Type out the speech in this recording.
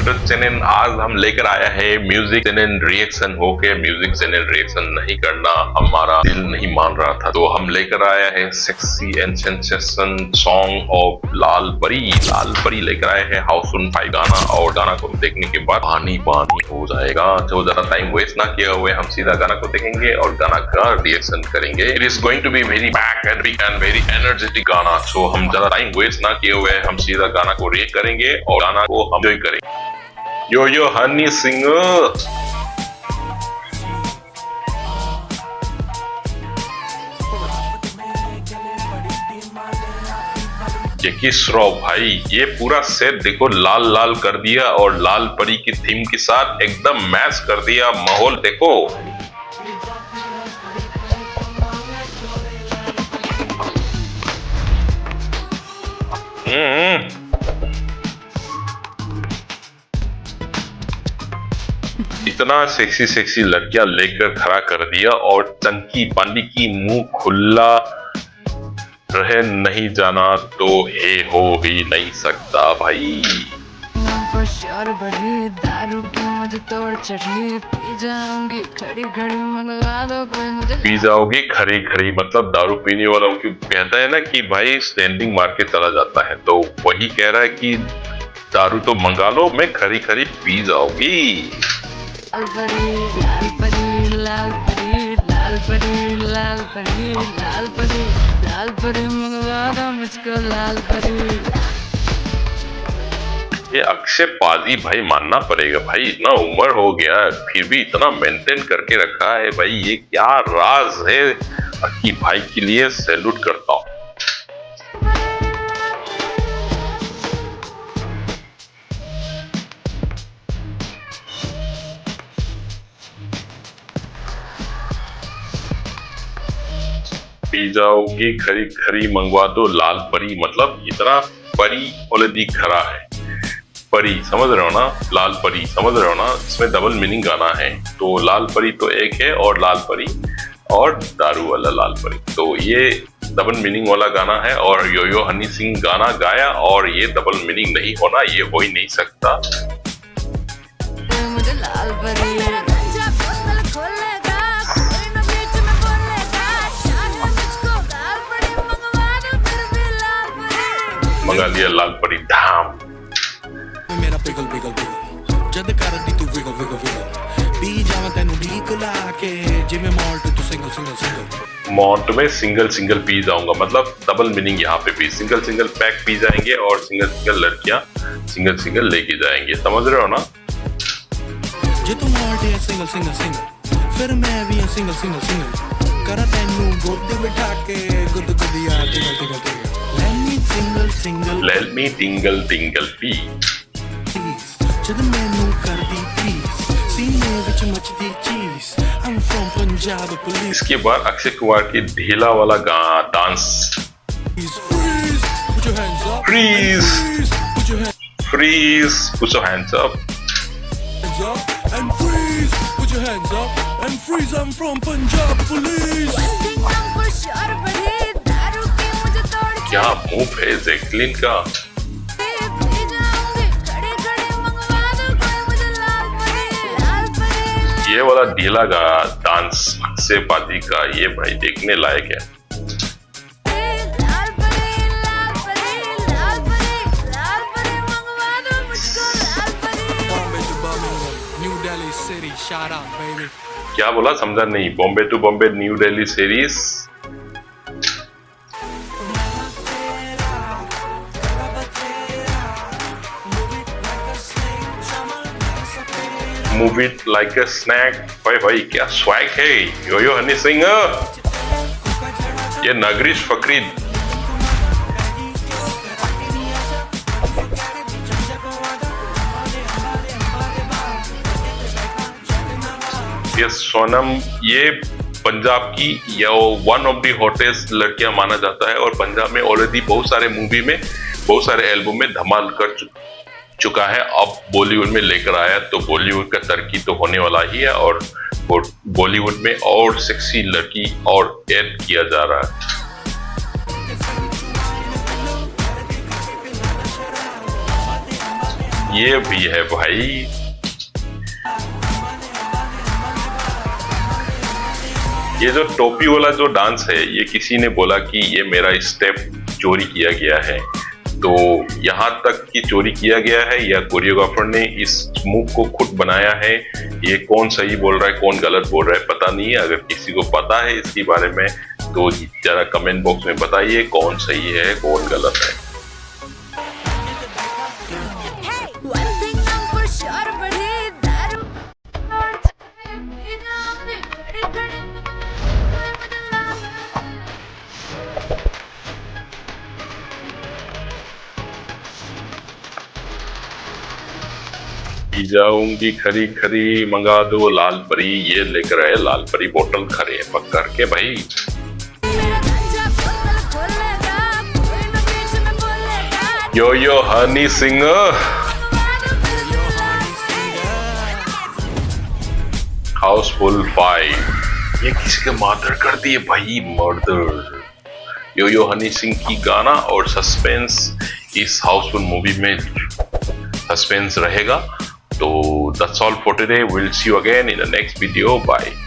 Doctor channel आज हम लेकर आया है म्यूजिक चैनल रिएक्शन होके म्यूजिक चैनल रिएक्शन नहीं करना हमारा दिल नहीं मान रहा था, तो हम लेकर आया है sexy and sensation song of Lal Pari. Lal परी लेकर आए हैं हाउसफुल 5 गाना, और गाना को देखने के बाद पानी पानी हो जाएगा। तो ज्यादा टाइम वेस्ट ना किए हुए हम सीधा गाना को देखेंगे और गाना का रिएक्शन करेंगे। It is going to be very back and very energetic गाना। सो हम ज्यादा टाइम वेस्ट ना किए हुए हम सीधा गाना को रिएक्ट करेंगे और गाना को हम एंजॉय करेंगे। यो यो हनी सिंह, जैकी श्रॉफ भाई, ये पूरा सेट देखो लाल लाल कर दिया और लाल परी की थीम के साथ एकदम मैच कर दिया। माहौल देखो, इतना सेक्सी सेक्सी लड़कियां लेकर खड़ा कर दिया और टंकी पानी की मुंह खुला रहे नहीं जाना तो हे हो ही नहीं सकता भाई। दारू की मुझे तोड़ चढ़ी, पी जाऊंगी खड़ी खड़ी मंगवा दो कोई मुझे। पी जाओगी खड़ी खड़ी मतलब दारू पीने वालों की कहता है ना कि भाई स्टैंडिंग मार के चला जाता है, तो वही कह रहा है कि दारू तो मंगा लो, मैं खड़ी खड़ी पी जाओगी। लाल परी लाल परी लाल परी लाल परी लाल परी लाल परी लाल परी मंगवा दो मुझको लाल परी। ये अक्षय पाजी भाई मानना पड़ेगा भाई, इतना उम्र हो गया है फिर भी इतना मेंटेन करके रखा है भाई। ये क्या राज है अक्की भाई, के लिए सैल्यूट करता हूँ। पी जाओगी खरी खरी मंगवा दो लाल परी, मतलब इतना परी ऑलरेडी खरा है। परी समझ रहे हो ना, लाल परी समझ रहे हो ना, इसमें डबल मीनिंग गाना है। तो लाल परी तो एक है और लाल परी और दारू वाला लाल परी, तो ये डबल मीनिंग वाला गाना है। और यो यो हनी सिंह गाना गाया और ये डबल मीनिंग नहीं होना, ये हो ही नहीं सकता। मुझे लाल परी मंगा लिया लाल परी धाम। मेरा पिघल पिघल पिघल जद कर दी तू विगल विगल विगल पी जावा तेनु ढीक ला के जिमे मॉल्ट तू सिंगल सिंगल सिंगल मॉल्ट में सिंगल सिंगल पी जाऊंगा, मतलब डबल मीनिंग यहाँ पे भी सिंगल सिंगल पैक पी जाएंगे और सिंगल सिंगल लड़कियां सिंगल सिंगल लेके जाएंगे, समझ रहे हो ना। जे तू मॉल्ट है सिंगल सिंगल सिंगल फिर मैं भी सिंगल सिंगल सिंगल करा तेनु गोद बिठा के गुद गुदिया टिंगल टिंगल टिंगल single single let me tingle tingle pee जद मैनू कर दी प्लीज सीने विच मचदी चीज I'm from Punjab police। इसके बाद अक्षय कुमार की ढीला वाला dance. Freeze put your hands up, freeze put your hands freeze put your hands up and freeze put your hands up and freeze I'm from Punjab police। क्या move है Jacqueline का। ये वाला ढीला का डांस अक्षय पाजी का ये भाई देखने लायक है। क्या बोला समझा नहीं। Bombay to Bombay new Delhi series. Move it like a snake. भाई भाई क्या स्वैग है यो यो हनी सिंह। ये नगरीश फकरीद, ये सोनम, ये पंजाब की या वन ऑफ द हॉटेस्ट लड़कियां माना जाता है और पंजाब में ऑलरेडी बहुत सारे मूवी में बहुत सारे एल्बम में धमाल कर चुका है। अब बॉलीवुड में लेकर आया तो बॉलीवुड का तरक्की तो होने वाला ही है और बॉलीवुड में और सेक्सी लड़की और ऐड किया जा रहा है। ये भी है भाई। ये जो टोपी वाला जो डांस है, ये किसी ने बोला कि ये मेरा स्टेप चोरी किया गया है। तो यहाँ तक कि चोरी किया गया है या कोरियोग्राफर ने इस मूव को खुद बनाया है, ये कौन सही बोल रहा है कौन गलत बोल रहा है पता नहीं है। अगर किसी को पता है इसके बारे में तो जरा कमेंट बॉक्स में बताइए कौन सही है कौन गलत है। जाऊंगी खरी खरी मंगा दो लाल परी, ये लेकर आए लाल परी बोतल खरे पक करके भाई। यो यो हनी सिंह हाउसफुल 5, ये किसी के मर्डर कर दिए भाई, मर्डर। यो यो हनी सिंह की गाना और सस्पेंस इस हाउसफुल मूवी में सस्पेंस रहेगा। So that's all for today. We'll see you again in the next video. Bye.